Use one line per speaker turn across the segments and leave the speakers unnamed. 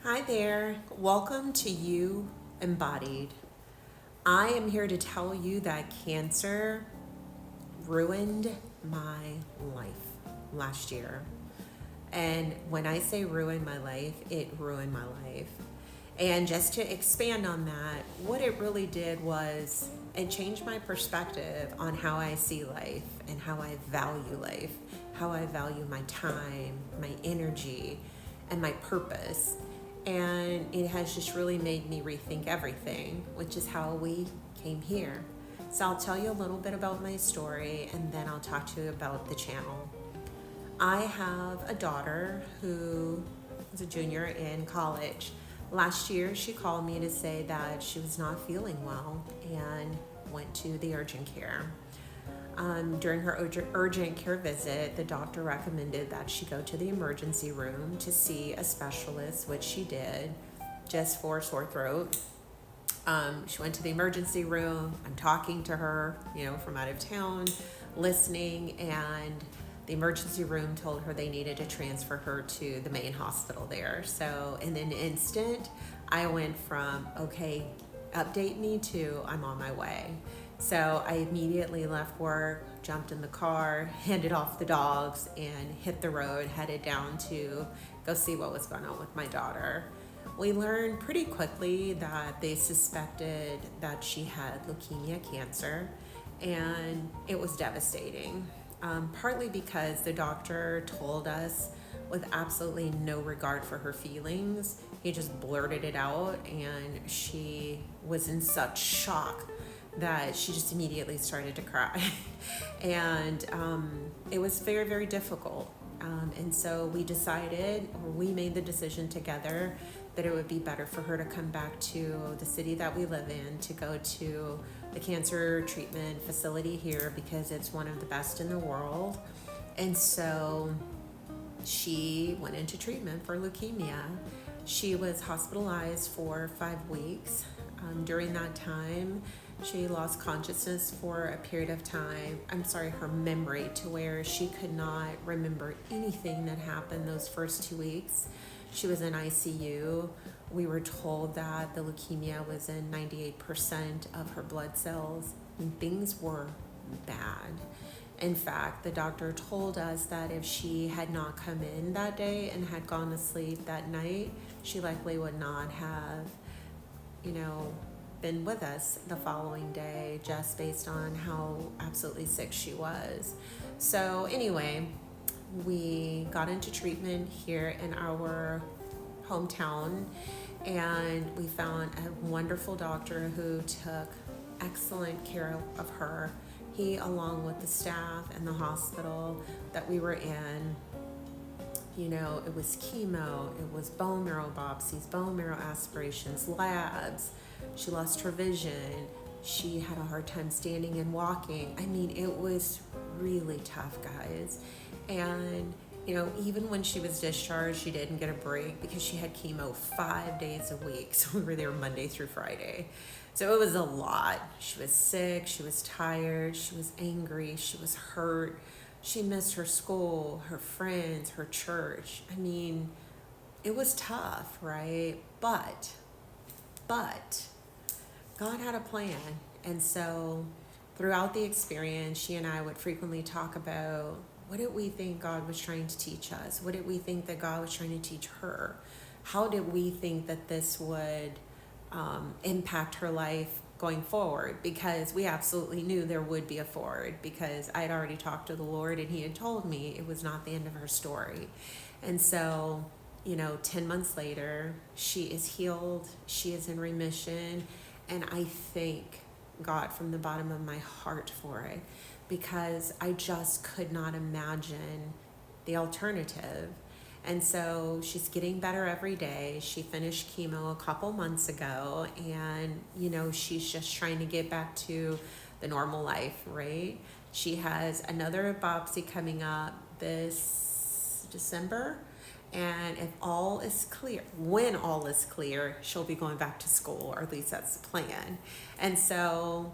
Hi there. Welcome to You Embodied. I am here to tell you that cancer ruined my life last year. And when I say ruined my life, it ruined my life. And just to expand on that, what it really did was it changed my perspective on how I see life and how I value life, how I value my time, my energy, and my purpose. And it has just really made me rethink everything, which is how we came here. So I'll tell you a little bit about my story and then I'll talk to you about the channel. I have a daughter who is a junior in college. Last year, she called me to say that she was not feeling well and went to the urgent care. During her urgent care visit, the doctor recommended that she go to the emergency room to see a specialist, which she did, just for sore throat. She went to the emergency room. I'm talking to her, from out of town, listening, and the emergency room told her they needed to transfer her to the main hospital there. So in an instant, I went from, okay, update me to I'm on my way. So I immediately left work, jumped in the car, handed off the dogs, and hit the road, headed down to go see what was going on with my daughter. We learned pretty quickly that they suspected that she had leukemia cancer, and it was devastating. Partly because the doctor told us with absolutely no regard for her feelings. He just blurted it out, and she was in such shock that she just immediately started to cry. And it was very, very difficult. And so we made the decision together that it would be better for her to come back to the city that we live in, to go to the cancer treatment facility here because it's one of the best in the world. And so she went into treatment for leukemia. She was hospitalized for 5 weeks. During that time, she lost consciousness for a period of time. Her memory, to where she could not remember anything that happened those first 2 weeks. She was in ICU. We were told that the leukemia was in 98% of her blood cells, and things were bad. In fact, the doctor told us that if she had not come in that day and had gone to sleep that night, she likely would not have, been with us the following day, just based on how absolutely sick she was. So anyway, we got into treatment here in our hometown, and we found a wonderful doctor who took excellent care of her. He, along with the staff and the hospital that we were in, it was chemo, it was bone marrow biopsies, bone marrow aspirations, labs. She lost her vision. She had a hard time standing and walking. It was really tough, guys. And, even when she was discharged, she didn't get a break because she had chemo 5 days a week. So we were there Monday through Friday. So it was a lot. She was sick. She was tired. She was angry. She was hurt. She missed her school, her friends, her church. It was tough, right? But God had a plan. And so throughout the experience, she and I would frequently talk about, what did we think God was trying to teach us? What did we think that God was trying to teach her? How did we think that this would impact her life going forward? Because we absolutely knew there would be a forward, because I had already talked to the Lord and he had told me it was not the end of her story. And so, 10 months later, she is healed, she is in remission, and I thank God from the bottom of my heart for it, because I just could not imagine the alternative. And so she's getting better every day. She finished chemo a couple months ago, and she's just trying to get back to the normal life, right? She has another biopsy coming up this December, and if all is clear, when all is clear, she'll be going back to school, or at least that's the plan. And so,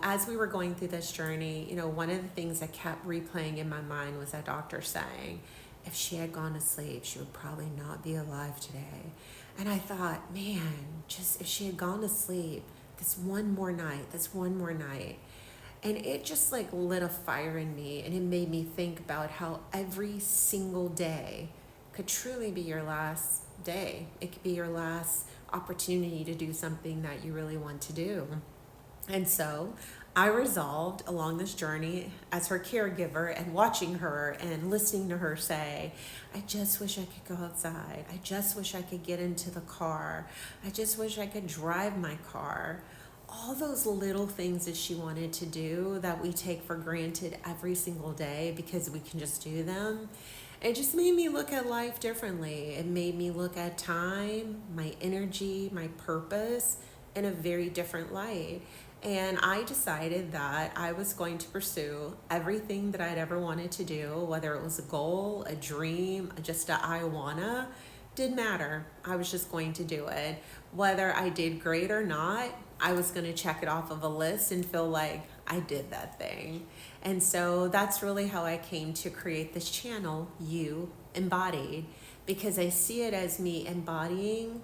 as we were going through this journey, one of the things that kept replaying in my mind was that doctor saying, if she had gone to sleep, she would probably not be alive today. And I thought, man, just if she had gone to sleep this one more night. And it just like lit a fire in me, and it made me think about how every single day could truly be your last day. It could be your last opportunity to do something that you really want to do. And so I resolved along this journey as her caregiver and watching her and listening to her say, I just wish I could go outside. I just wish I could get into the car. I just wish I could drive my car. All those little things that she wanted to do that we take for granted every single day because we can just do them. It just made me look at life differently. It made me look at time, my energy, my purpose in a very different light. And I decided that I was going to pursue everything that I'd ever wanted to do, whether it was a goal, a dream, just a I wanna, didn't matter. I was just going to do it. Whether I did great or not, I was going to check it off of a list and feel like I did that thing. And so that's really how I came to create this channel, You Embodied, because I see it as me embodying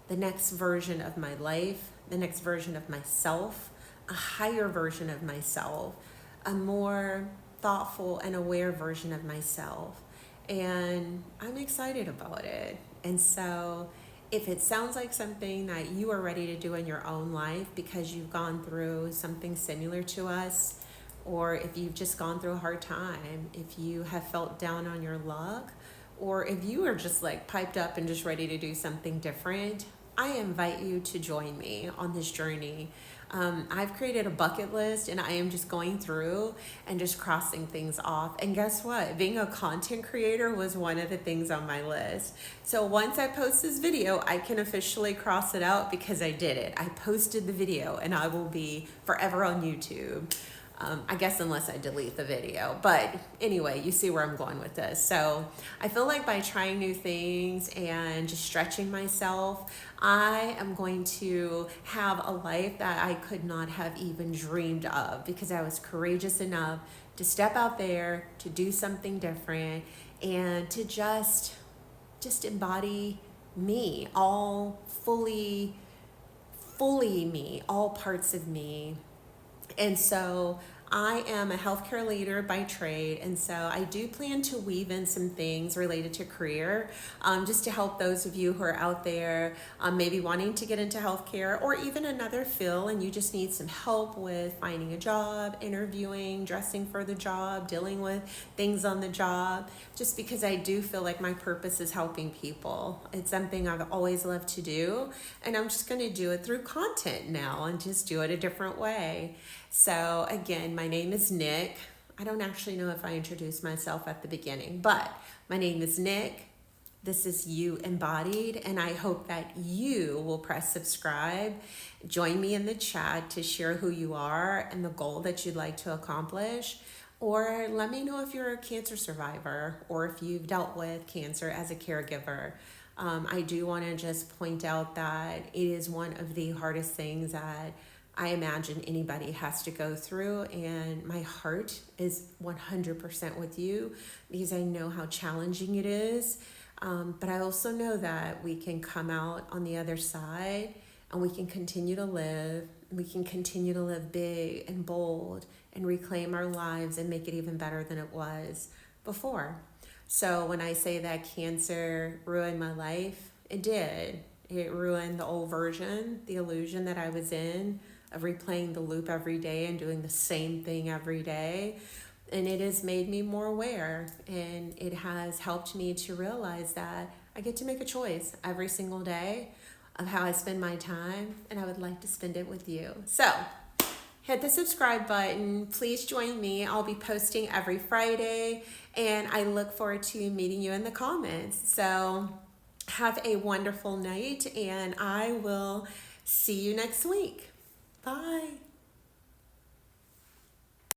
the next version of my life, the next version of myself, a higher version of myself, a more thoughtful and aware version of myself. And I'm excited about it. And so if it sounds like something that you are ready to do in your own life because you've gone through something similar to us, or if you've just gone through a hard time, if you have felt down on your luck, or if you are just like piped up and just ready to do something different, I invite you to join me on this journey. I've created a bucket list, and I am just going through and just crossing things off. And guess what? Being a content creator was one of the things on my list. So once I post this video, I can officially cross it out because I did it. I posted the video, and I will be forever on YouTube. I guess unless I delete the video. But anyway, you see where I'm going with this. So I feel like by trying new things and just stretching myself, I am going to have a life that I could not have even dreamed of because I was courageous enough to step out there, to do something different, and to just embody me, all fully me, all parts of me. And so I am a healthcare leader by trade, and so I do plan to weave in some things related to career, just to help those of you who are out there maybe wanting to get into healthcare or even another field, and you just need some help with finding a job, interviewing, dressing for the job, dealing with things on the job, just because I do feel like my purpose is helping people. It's something I've always loved to do, and I'm just going to do it through content now and just do it a different way. So again, my name is Nick. I don't actually know if I introduced myself at the beginning, but my name is Nick. This is You Embodied, and I hope that you will press subscribe. Join me in the chat to share who you are and the goal that you'd like to accomplish. Or let me know if you're a cancer survivor or if you've dealt with cancer as a caregiver. I do want to just point out that it is one of the hardest things that I imagine anybody has to go through, and my heart is 100% with you because I know how challenging it is. But I also know that we can come out on the other side and we can continue to live. We can continue to live big and bold and reclaim our lives and make it even better than it was before. So when I say that cancer ruined my life, it did. It ruined the old version, the illusion that I was in of replaying the loop every day and doing the same thing every day. And it has made me more aware, and it has helped me to realize that I get to make a choice every single day of how I spend my time, and I would like to spend it with you. So hit the subscribe button. Please join me. I'll be posting every Friday, and I look forward to meeting you in the comments. So have a wonderful night, and I will see you next week. Bye.